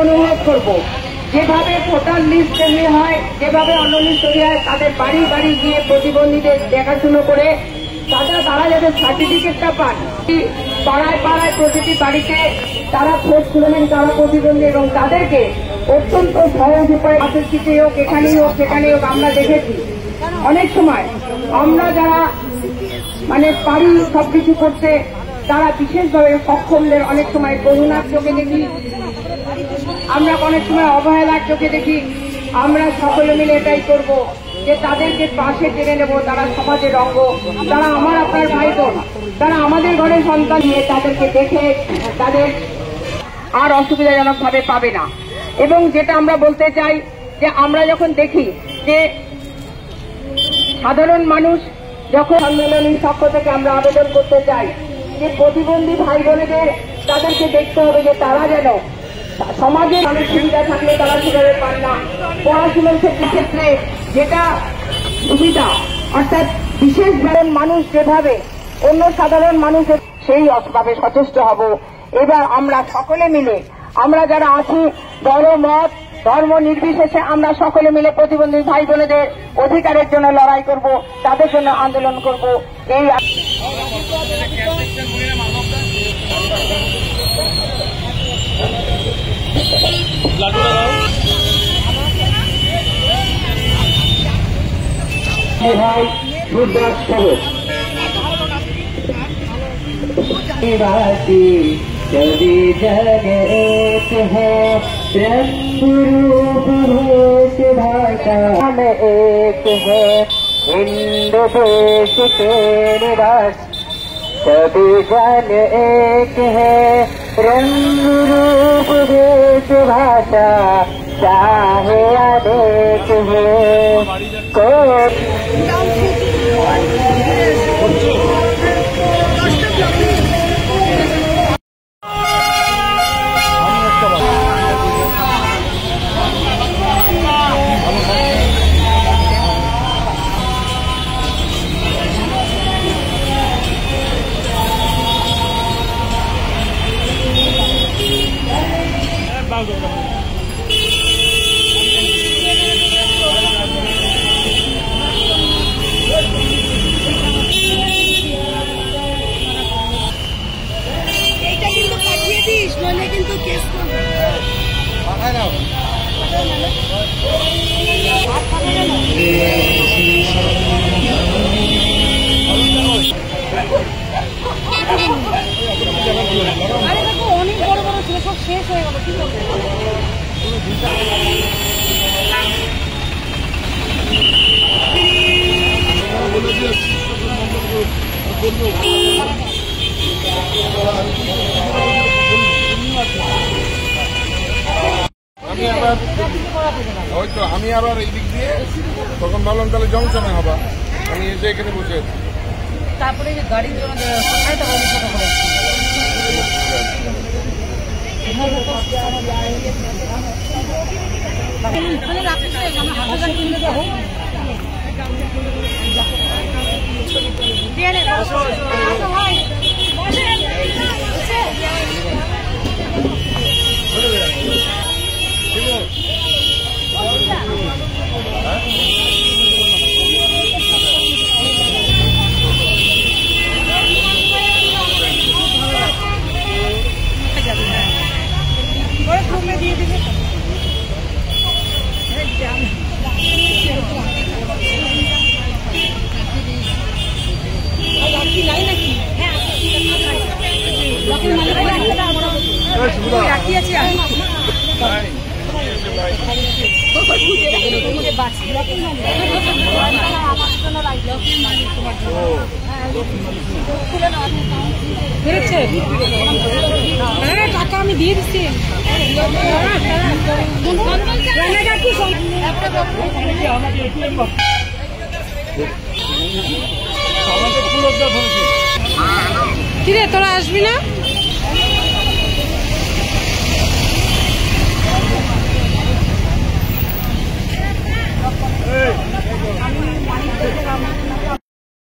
অনুরোধ করবো যেভাবে ভোটার লিস্ট তৈরি হয়, যেভাবে অন্য লিস্ট তৈরি হয়, তাদের বাড়ি বাড়ি গিয়ে প্রতিবন্ধীদের দেখাশুনো করে তারা যাতে সার্টিফিকেটটা পান। পাড়ায় পাড়ায় প্রতিটি বাড়িতে তারা খোঁজ তুলবেন তারা প্রতিবন্ধী এবং তাদেরকে অত্যন্ত সহজ উপায় হাতের চিঠি হোক, এখানেই হোক সেখানেই হোক। আমরা দেখেছি অনেক সময় আমরা যারা পারি সবকিছু করতে, তারা বিশেষভাবে সক্ষমদের অনেক সময় করুণার চোখে দেখি, আমরা অনেক সময় অবহেলার চোখে দেখি। আমরা সকলে মিলে এটাই করব যে তাদেরকে পাশে টেনে নেব। তারা সমাজের অঙ্গ, তারা আমার আপনার ভাই বোন, তারা আমাদের ঘরের সন্তান নিয়ে তাদেরকে দেখে তাদের আর অসুবিধাজনক ভাবে পাবে না। এবং যেটা আমরা বলতে চাই যে আমরা যখন দেখি যে সাধারণ মানুষ যখন সম্মেলনের পক্ষ থেকে আমরা আবেদন করতে চাই যে প্রতিবন্ধী ভাই বোনেদের তাদেরকে দেখতে হবে যে তারা যেন সমাজে অনেক সুবিধা থাকলে তারা সেভাবে পান না। পড়াশোনার ক্ষেত্রে যেটা সুবিধা, অর্থাৎ বিশেষ মানুষ যেভাবে অন্য সাধারণ মানুষের সেই অভাবে সচেষ্ট হব। এবার আমরা সকলে মিলে, আমরা যারা আছি দল মত ধর্ম নির্বিশেষে, আমরা সকলে মিলে প্রতিবন্ধী ভাই বোনেদের অধিকারের জন্য লড়াই করব, তাদের জন্য আন্দোলন করব। এই सभी जग एक है, रूप भेष भाषा में एक है, हिंद देश के निवास सभी जन एक है, रंग रूप भेष भाषा चाहे अनेक है। অনেক বড় বড় ছিল, সব শেষ হয়ে গেল। কি করবো? আমি আবার এই দিক দিয়ে তখন ভাবলাম তাহলে জংশনে হবা, আমি এসে এখানে বসে আছি। তারপরে গাড়ির জন্য টাকা আমি দিয়ে দিচ্ছি। কিরে তোরা আসবি না?